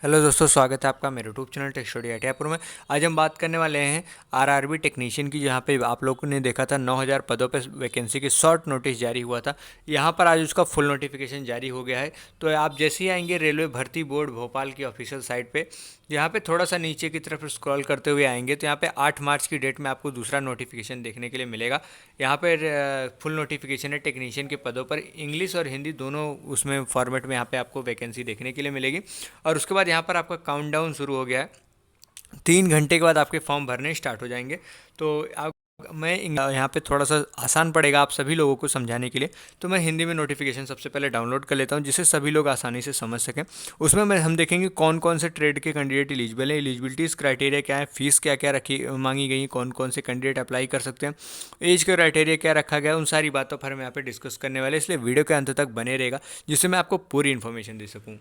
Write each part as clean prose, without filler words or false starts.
Hello दोस्तों, स्वागत है आपका मेरे यूट्यूब चैनल टेक स्टडी अटैपुर में। आज हम बात करने वाले हैं आरआरबी टेक्नीशियन की, जहां पे आप लोगों ने देखा था 9000 पदों पर वैकेंसी की शॉर्ट नोटिस जारी हुआ था। यहां पर आज उसका फुल नोटिफिकेशन जारी हो गया है। तो आप जैसे ही आएंगे रेलवे भर्ती बोर्ड भोपाल की ऑफिशियल साइट पे, यहाँ पे थोड़ा सा नीचे की तरफ स्क्रॉल करते हुए आएंगे तो यहाँ पे 8 मार्च की डेट में आपको दूसरा नोटिफिकेशन देखने के लिए मिलेगा। यहाँ पर फुल नोटिफिकेशन है टेक्नीशियन के पदों पर, इंग्लिश और हिंदी दोनों उसमें फॉर्मेट में यहाँ पे आपको वैकेंसी देखने के लिए मिलेगी। और उसके बाद यहाँ पर आपका काउंटडाउन शुरू हो गया है। 3 घंटे के बाद आपके फॉर्म भरने स्टार्ट हो जाएंगे। तो आप मैं यहाँ पे थोड़ा सा आसान पड़ेगा आप सभी लोगों को समझाने के लिए, तो मैं हिंदी में नोटिफिकेशन सबसे पहले डाउनलोड कर लेता हूँ जिससे सभी लोग आसानी से समझ सकें। उसमें हम देखेंगे कौन कौन से ट्रेड के कैंडिडेट एलिजिबल है, एलिजिबिलिटीज़ क्राइटेरिया क्या है, फीस क्या क्या रखी मांगी गई, कौन कौन से कैंडिडेट अप्लाई कर सकते हैं, एज का क्राइटेरिया क्या रखा गया, उन सारी बातों पर हम यहाँ पे डिस्कस करने वाले, इसलिए वीडियो के अंत तक बने रहेगा जिससे मैं आपको पूरी इन्फॉर्मेशन दे सकूँ।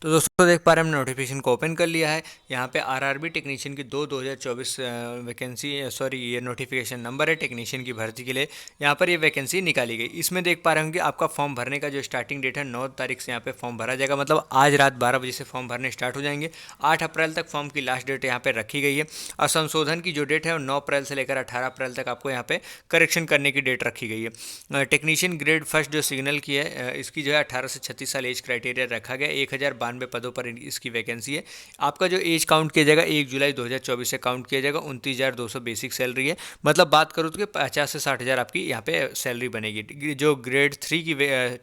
तो दोस्तों देख पा रहे हैं हमने नोटिफिकेशन को ओपन कर लिया है। यहाँ पे आरआरबी टेक्नीशियन की 2024 वैकेंसी, सॉरी ये नोटिफिकेशन नंबर है टेक्नीशियन की भर्ती के लिए। यहाँ पर ये वैकेंसी निकाली गई। इसमें देख पा रहे होंगे आपका फॉर्म भरने का जो स्टार्टिंग डेट है 9 तारीख से यहाँ पे फॉर्म भरा जाएगा, मतलब आज रात 12 बजे से फॉर्म भरने स्टार्ट हो जाएंगे। 8 अप्रैल तक फॉर्म की लास्ट डेट यहाँ पे रखी गई है और संशोधन की जो डेट है वो 9 अप्रैल से लेकर 18 अप्रैल तक आपको यहाँ पे करेक्शन करने की डेट रखी गई है। टेक्नीशियन ग्रेड फर्स्ट जो सिग्नल की है, इसकी जो है 18 से 36 साल एज क्राइटेरिया रखा गया। 1092 पदों पर इसकी वैकेंसी है। आपका जो एज काउंट किया जाएगा 1 जुलाई 2024 से काउंट किया जाएगा। 29,200 बेसिक सैलरी है, मतलब बात करूँ तो 50 से 60,000 आपकी यहाँ पे सैलरी बनेगी। जो ग्रेड 3 की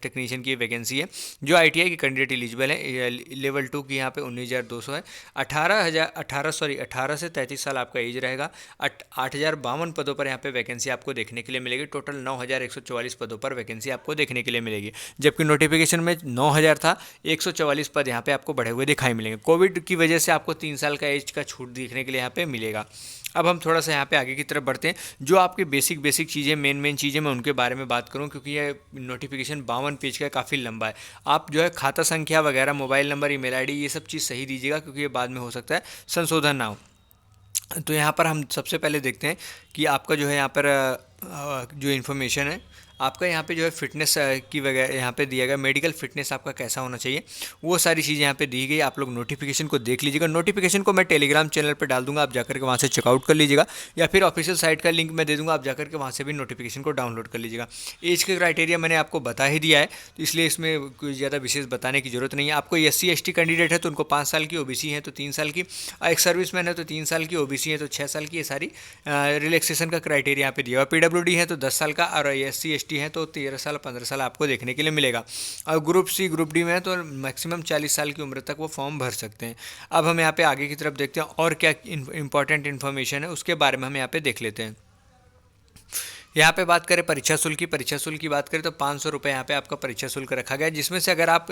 टेक्नीशियन की वैकेंसी है, जो आईटीआई की कैंडिडेट एलिजिबल है, लेवल 2 की यहाँ पे 19,200 है। 18 से 33 साल आपका एज रहेगा। 8,052 पदों पर यहाँ पे वैकेंसी आपको देखने के लिए मिलेगी। टोटल 9,144 पदों पर वैकेंसी आपको देखने के लिए मिलेगी, जबकि नोटिफिकेशन में 9,000 था। 144 पद यहाँ पे आपको बढ़े हुए दिखाई मिलेंगे। कोविड की वजह से आपको 3 साल का एज का छूट देखने के लिए यहाँ पे मिलेगा। अब हम थोड़ा सा यहाँ पे आगे की तरफ बढ़ते हैं। जो आपकी बेसिक चीज़ें, मेन चीज़ें, मैं उनके बारे में बात करूँ क्योंकि ये नोटिफिकेशन 52 पेज का काफ़ी लंबा है। आप जो है खाता संख्या वगैरह, मोबाइल नंबर, ईमेल आईडी, ये सब चीज़ सही दीजिएगा क्योंकि ये बाद में हो सकता है संशोधन ना हो। तो यहाँ पर हम सबसे पहले देखते हैं कि आपका जो है यहाँ पर जो इन्फॉर्मेशन है आपका यहाँ पे जो है फिटनेस की वगैरह यहाँ पे दिया गया, मेडिकल फिटनेस आपका कैसा होना चाहिए, वो सारी चीज़ें यहाँ पे दी गई। आप लोग नोटिफिकेशन को देख लीजिएगा। नोटिफिकेशन को मैं टेलीग्राम चैनल पे डाल दूंगा, आप जाकर के वहाँ से चेकआउट कर लीजिएगा, या फिर ऑफिशियल साइट का लिंक मैं दे दूँगा, आप जाकर के वहाँ से भी नोटिफिकेशन को डाउनलोड कर लीजिएगा। एज के क्राइटेरिया मैंने आपको बता ही दिया है, तो इसलिए इसमें कोई ज़्यादा विशेष बताने की जरूरत नहीं है। आपको SC ST कैंडिडेट है तो उनको 5 साल की, OBC है तो 3 साल की, एक सर्विसमैन है तो 3 साल की, OBC है तो 6 साल की, ये सारी रिलैक्सेशन का क्राइटेरिया यहाँ पे दिया हुआ। PWD है तो 10 साल का, और SC ST है तो 13 साल 15 साल आपको देखने के लिए मिलेगा। और ग्रुप C ग्रुप D में है तो मैक्सिमम 40 साल की उम्र तक वो फॉर्म भर सकते हैं। अब हम यहाँ पे आगे की तरफ देखते हैं और क्या इंपॉर्टेंट इन्फॉर्मेशन है, उसके बारे में हम यहाँ पे देख लेते हैं। यहाँ पे बात करें परीक्षा शुल्क की बात करें तो 500 रुपये यहाँ पे आपका परीक्षा शुल्क रखा गया है, जिसमें से अगर आप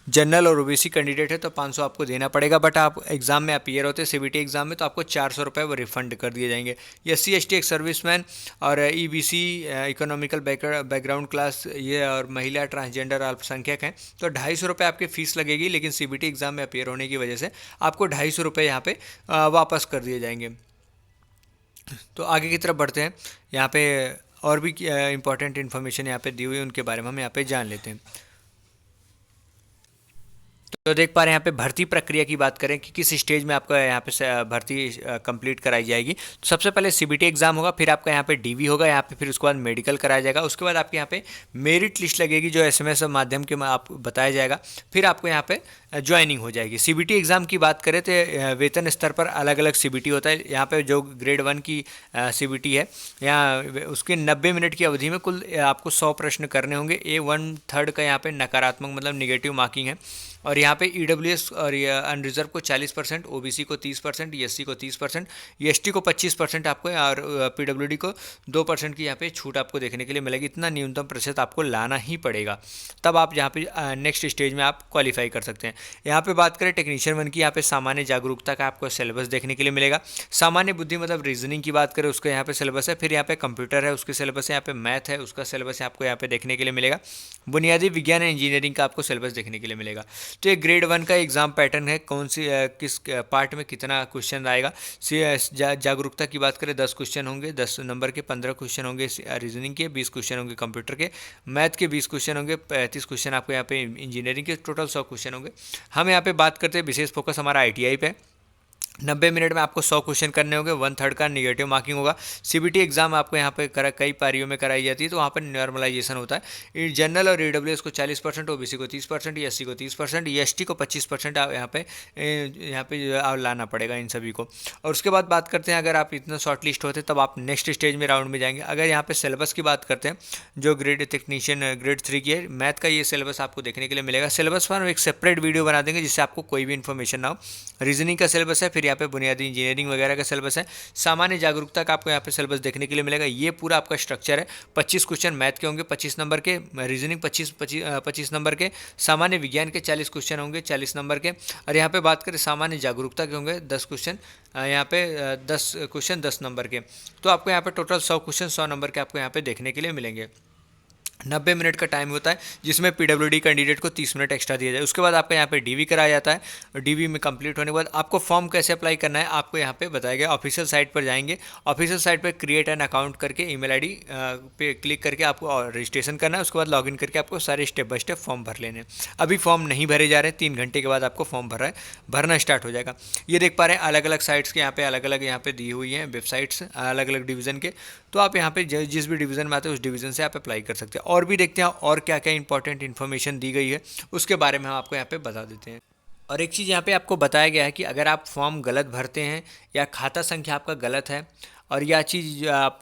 जनरल और OBC कैंडिडेट है तो 500 आपको देना पड़ेगा, बट आप एग्जाम में अपीयर होते हैं CBT एग्जाम में तो आपको 400 रुपये वो रिफंड कर दिए जाएंगे। SC ST एक सर्विसमैन और EBC इकोनॉमिकल बैकग्राउंड क्लास ये और महिला ट्रांसजेंडर अल्पसंख्यक हैं तो 250 रुपये आपकी फ़ीस लगेगी, लेकिन CBT एग्जाम में अपीयर होने की वजह से आपको 250 रुपये यहाँ पे वापस कर दिए जाएंगे। तो आगे की तरफ बढ़ते हैं। यहाँ पे और भी इंपॉर्टेंट इन्फॉर्मेशन यहाँ पे दी हुई है, उनके बारे में हम यहाँ पे जान लेते हैं। तो देख पा रहे हैं यहाँ पे भर्ती प्रक्रिया की बात करें कि किस स्टेज में आपका यहाँ पे भर्ती कंप्लीट कराई जाएगी। तो सबसे पहले CBT एग्जाम होगा, फिर आपका यहाँ पे DV होगा यहाँ पे, फिर उसके बाद मेडिकल कराया जाएगा, उसके बाद आपके यहाँ पे मेरिट लिस्ट लगेगी जो SMS माध्यम के आप बताया जाएगा, फिर आपको यहाँ पे ज्वाइनिंग हो जाएगी। CBT एग्ज़ाम की बात करें तो वेतन स्तर पर अलग अलग CBT होता है। यहाँ पे जो ग्रेड 1 की CBT है, यहाँ उसके 90 मिनट की अवधि में कुल आपको 100 प्रश्न करने होंगे। A1/3 का यहाँ पे नकारात्मक मतलब निगेटिव मार्किंग है, और यहाँ पे EWS और अनरिजर्व को 40%, OBC को 30%, SC को 30%, ST को 25% आपको, और PWD को 2% की यहाँ पे छूट आपको देखने के लिए मिलेगी। इतना न्यूनतम प्रतिशत आपको लाना ही पड़ेगा, तब आप यहाँ पे नेक्स्ट स्टेज में आप क्वालिफाई कर सकते हैं। यहाँ पे बात करें टेक्नीशियन 1 की, यहाँ पे सामान्य जागरूकता का आपको सिलेबस देखने के लिए मिलेगा। सामान्य बुद्धि मतलब रीजनिंग की बात करें उसका यहाँ पे सिलेबस है, फिर यहाँ पे कंप्यूटर है उसके सिलेबस है, यहाँ पे मैथ है उसका सिलेबस आपको यहाँ पे देखने के लिए मिलेगा। बुनियादी विज्ञान एंड इंजीनियरिंग का आपको सिलेबस देखने के लिए मिलेगा। तो ये ग्रेड 1 का एग्जाम पैटर्न है, कौन सी किस पार्ट में कितना क्वेश्चन आएगा। जागरूकता की बात करें 10 क्वेश्चन होंगे, 10 नंबर के 15 क्वेश्चन होंगे रीजनिंग के, 20 क्वेश्चन होंगे कंप्यूटर के, मैथ के 20 क्वेश्चन होंगे, 35 क्वेश्चन आपको यहाँ पे इंजीनियरिंग के, टोटल 100 क्वेश्चन होंगे। हम यहाँ पे बात करते हैं विशेष फोकस हमारा ITI पे। 90 मिनट में आपको 100 क्वेश्चन करने होंगे, 1/3 का निगेटिव मार्किंग होगा। CBT एग्जाम आपको यहाँ पे कई पारियों में कराई जाती है, तो वहाँ पर नॉर्मलाइजेशन होता है। जनरल और EWS को 40%, OBC को 30%, SC को 30%, ST को 25% यहाँ पे लाना पड़ेगा इन सभी को। और उसके बाद बात करते हैं, अगर आप इतना शॉर्ट लिस्ट होते तब आप नेक्स्ट स्टेज में राउंड में जाएंगे। अगर यहाँ पे सिलेबस की बात करते हैं, जो ग्रेड टेक्नीशियन ग्रेड 3 की है, मैथ का ये सिलेबस आपको देखने के लिए मिलेगा। सिलेबस पर हम एक सेपरेट वीडियो बना देंगे जिससे आपको कोई भी इन्फॉर्मेशन ना हो। रीजनिंग का सिलेबस है, फिर यहाँ पे बुनियादी इंजीनियरिंग वगैरह का सिलेबस है। सामान्य जागरूकता का आपको यहाँ पे सिलेबस देखने के लिए मिलेगा। ये पूरा आपका स्ट्रक्चर है। 25 क्वेश्चन मैथ के होंगे 25 नंबर के, रीजनिंग 25 नंबर के, सामान्य विज्ञान के 40 क्वेश्चन होंगे 40 नंबर के, और यहाँ पे बात करें सामान्य जागरूकता के होंगे 10 क्वेश्चन, यहाँ पे 10 क्वेश्चन 10 नंबर के। तो आपको यहाँ पे टोटल 100 क्वेश्चन 100 नंबर के आपको यहाँ पे देखने के लिए मिलेंगे। 90 मिनट का टाइम होता है, जिसमें PWD कैंडिडेट को 30 मिनट एक्स्ट्रा दिया जाए। उसके बाद आपका यहाँ पे DV कराया जाता है। DV में कंप्लीट होने के बाद आपको फॉर्म कैसे अप्लाई करना है आपको यहाँ पे बताया गया। ऑफिशियल साइट पर जाएंगे, ऑफिशियल साइट पर क्रिएट एन अकाउंट करके ईमेल ID पे क्लिक करके आपको रजिस्ट्रेशन करना है। उसके बाद लॉगिन करके आपको सारे स्टेप बाय स्टेप फॉर्म भर लेने हैं। अभी फॉर्म नहीं भरे जा रहे हैं, 3 घंटे के बाद आपको फॉर्म भरना स्टार्ट हो जाएगा। ये देख पा रहे हैं अलग अलग साइट्स के यहाँ पे अलग अलग यहाँ पे दी हुई हैं वेबसाइट्स अलग अलग डिवीज़न के। तो आप यहाँ पे जिस भी डिवीज़न में आते हैं उस डिवीज़न से आप अप्लाई कर सकते हैं। और भी देखते हैं और क्या क्या इंपॉर्टेंट इन्फॉर्मेशन दी गई है, उसके बारे में हम आपको यहाँ पे बता देते हैं। और एक चीज़ यहाँ पे आपको बताया गया है कि अगर आप फॉर्म गलत भरते हैं या खाता संख्या आपका गलत है, और यह चीज़ आप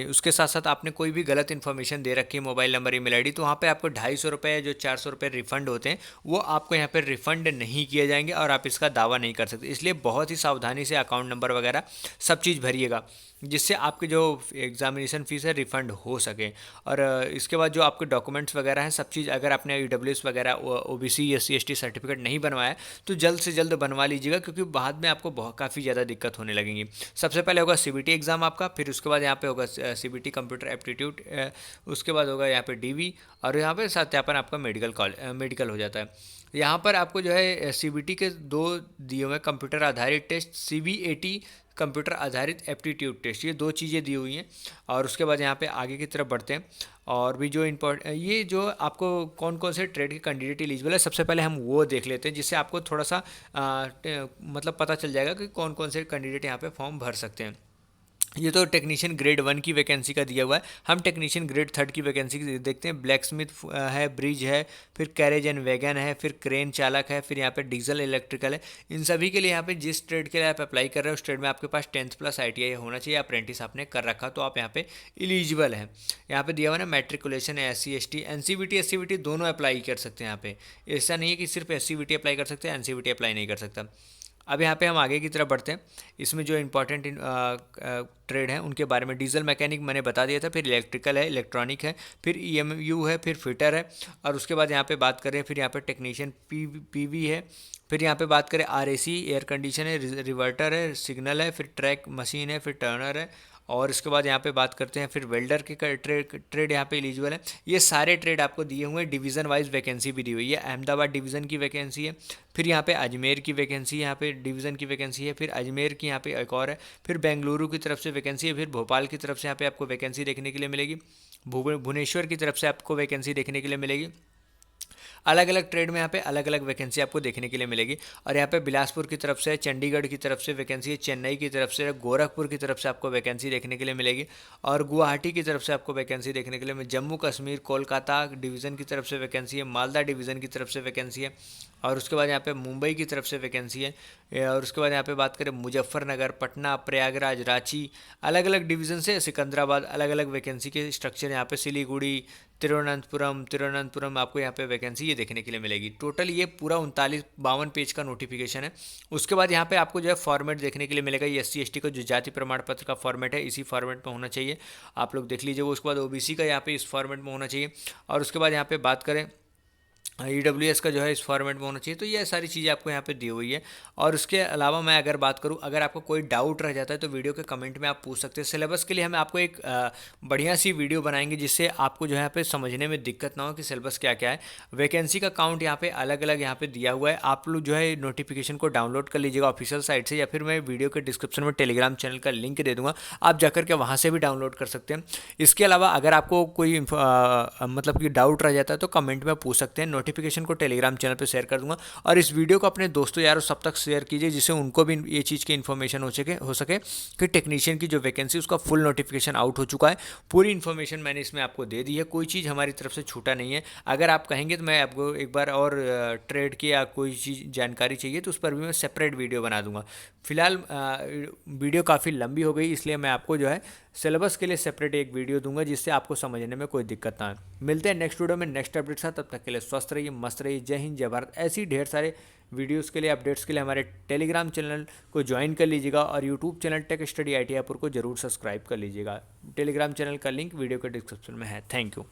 उसके साथ साथ आपने कोई भी गलत इन्फॉर्मेशन दे रखी है, मोबाइल नंबर ईमेल ID, तो वहाँ पे आपको 250 रुपये जो 400 रुपये रिफंड होते हैं वो आपको यहाँ पे रिफ़ंड नहीं किए जाएंगे और आप इसका दावा नहीं कर सकते। इसलिए बहुत ही सावधानी से अकाउंट नंबर वगैरह सब चीज़ भरिएगा, जिससे आपके जो एग्जामिनेशन फ़ीस है रिफ़ंड हो सके। और इसके बाद जो आपके डॉक्यूमेंट्स वगैरह हैं सब चीज़, अगर आपने EWS वगैरह OBC SC ST सर्टिफिकेट नहीं बनवाया तो जल्द से जल्द बनवा लीजिएगा, क्योंकि बाद में आपको काफ़ी ज़्यादा दिक्कत होने लगेंगी। सबसे पहले होगा CBT एग्ज़ाम आपका, फिर उसके बाद यहाँ पे होगा CBT कंप्यूटर एप्टीट्यूड, उसके बाद होगा यहाँ पे DV, और यहाँ पे सत्यापन आपका मेडिकल हो जाता है। यहाँ पर आपको जो है CBT के 2 दिए हुए कंप्यूटर आधारित टेस्ट, CBAT कंप्यूटर आधारित एप्टीट्यूड टेस्ट, ये 2 चीज़ें दी हुई हैं। और उसके बाद यहाँ पे आगे की तरफ बढ़ते हैं, और भी जो ये जो आपको कौन कौन से ट्रेड के कैंडिडेट एलिजिबल है, सबसे पहले हम वो देख लेते हैं, जिससे आपको थोड़ा सा मतलब पता चल जाएगा कि कौन कौन से कैंडिडेट यहाँ पे फॉर्म भर सकते हैं। ये तो टेक्नीशियन ग्रेड 1 की वैकेंसी का दिया हुआ है। हम टेक्नीशियन ग्रेड 3 की वैकेंसी देखते हैं। ब्लैक स्मिथ है, ब्रिज है, फिर कैरेज एंड वैगन है, फिर क्रेन चालक है, फिर यहाँ पे डीजल इलेक्ट्रिकल है। इन सभी के लिए यहाँ पे जिस ट्रेड के लिए आप अप्लाई कर रहे हो उस ट्रेड में आपके पास 10th प्लस ITI होना चाहिए, अप्रेंटिस आपने कर रखा तो आप यहाँ पे एलिजिबल हैं। यहाँ पे दिया हुआ ना मैट्रिकुलेशन है, SC ST NCVT SCVT दोनों अप्लाई कर सकते हैं। यहाँ पे ऐसा नहीं है कि सिर्फ SCVT अप्लाई कर सकते हैं, NCVT अप्लाई नहीं कर सकता। अब यहाँ पे हम आगे की तरफ बढ़ते हैं। इसमें जो इंपॉर्टेंट ट्रेड हैं उनके बारे में, डीजल मैकेनिक मैंने बता दिया था, फिर इलेक्ट्रिकल है, इलेक्ट्रॉनिक है, फिर EMU है, फिर फिटर है, और उसके बाद यहाँ पे बात करें फिर यहाँ पे टेक्नीशियन PV है, फिर यहाँ पे बात करें RAC एयर कंडीशन है, रिवर्टर है, सिग्नल है, फिर ट्रैक मशीन है, फिर टर्नर है, और इसके बाद यहाँ पे बात करते हैं फिर वेल्डर के ट्रेड यहाँ पे एलिजिबल है। ये सारे ट्रेड आपको दिए हुए हैं। डिवीज़न वाइज वैकेंसी भी दी हुई है। अहमदाबाद डिवीज़न की वैकेंसी है, फिर यहाँ पे अजमेर की वैकेंसी, यहाँ पे डिवीज़न की वैकेंसी है, फिर अजमेर की यहाँ पे एक और है, फिर बेंगलुरु की तरफ से वैकेंसी है, फिर भोपाल की तरफ से यहाँ पे आपको वैकेंसी देखने के लिए मिलेगी, भुवनेश्वर की तरफ से आपको वैकेंसी देखने के लिए मिलेगी। अलग अलग ट्रेड में यहाँ पे अलग अलग वैकेंसी आपको देखने के लिए मिलेगी। और यहाँ पे बिलासपुर की तरफ से, चंडीगढ़ की तरफ से वैकेंसी है, चेन्नई की तरफ से, गोरखपुर की तरफ से आपको वैकेंसी देखने के लिए मिलेगी, और गुवाहाटी की तरफ से आपको वैकेंसी देखने के लिए, जम्मू कश्मीर कोलकाता डिवीज़न की तरफ से वैकेंसी है, मालदा डिवीज़न की तरफ से वैकेंसी है, और उसके बाद यहाँ पे मुंबई की तरफ से वैकेंसी है, और उसके बाद यहाँ पे बात करें मुजफ्फरनगर, पटना, प्रयागराज, रांची, अलग अलग डिवीज़न से, सिकंदराबाद, अलग अलग वैकेंसी के स्ट्रक्चर यहाँ पे, सिलीगुड़ी, तिरुवनंतपुरम आपको यहाँ पे वैकेंसी ये देखने के लिए मिलेगी। टोटल ये पूरा 39-52 पेज का नोटिफिकेशन है। उसके बाद यहाँ पे आपको जो है फॉर्मेट देखने के लिए मिलेगा। ये SC ST का जो जाति प्रमाण पत्र का फॉर्मेट है इसी फॉर्मेट में होना चाहिए, आप लोग देख लीजिए। उसके बाद OBC का यहाँ पे इस फॉर्मेट में होना चाहिए। और उसके बाद यहाँ पे बात करें EWS का जो है इस फॉर्मेट में होना चाहिए। तो ये सारी चीज़ें आपको यहाँ पे दी हुई है। और उसके अलावा मैं अगर बात करूँ, अगर आपको कोई डाउट रह जाता है तो वीडियो के कमेंट में आप पूछ सकते हैं। सिलेबस के लिए हम आपको एक बढ़िया सी वीडियो बनाएंगे जिससे आपको जो है यहाँ पे समझने में दिक्कत ना हो कि सिलेबस क्या क्या है। वैकेंसी का काउंट यहाँ पे अलग अलग यहाँ पे दिया हुआ है। आप लोग जो है नोटिफिकेशन को डाउनलोड कर लीजिएगा ऑफिशियल साइट से, या फिर मैं वीडियो के डिस्क्रिप्शन में टेलीग्राम चैनल का लिंक दे दूंगा, आप जाकर के वहाँ से भी डाउनलोड कर सकते हैं। इसके अलावा अगर आपको कोई मतलब कि डाउट रह जाता है तो कमेंट में पूछ सकते हैं। नोटिफिकेशन को टेलीग्राम चैनल पे शेयर कर दूंगा। और इस वीडियो को अपने दोस्तों यारों सब तक शेयर कीजिए जिससे उनको भी ये चीज़ की इन्फॉर्मेशन हो सके कि टेक्नीशियन की जो वैकेंसी उसका फुल नोटिफिकेशन आउट हो चुका है। पूरी इन्फॉर्मेशन मैंने इसमें आपको दे दी है, कोई चीज़ हमारी तरफ से छूटा नहीं है। अगर आप कहेंगे तो मैं आपको एक बार और ट्रेड की या कोई चीज़ जानकारी चाहिए तो उस पर भी मैं सेपरेट वीडियो बना दूंगा। फिलहाल वीडियो काफ़ी लंबी हो गई, इसलिए मैं आपको जो है सिलेबस के लिए सेपरेट एक वीडियो दूंगा जिससे आपको समझने में कोई दिक्कत ना आए। मिलते हैं नेक्स्ट वीडियो में नेक्स्ट अपडेट साथ, तब तक के लिए स्वस्थ रहिए, मस्त रहिए। जय हिंद, जय भारत। ऐसी ढेर सारे वीडियोस के लिए, अपडेट्स के लिए हमारे टेलीग्राम चैनल को ज्वाइन कर लीजिएगा और YouTube channel tech study IIT को जरूर सब्सक्राइब कर लीजिएगा। टेलीग्राम चैनल का लिंक वीडियो के डिस्क्रिप्शन में है। Thank you.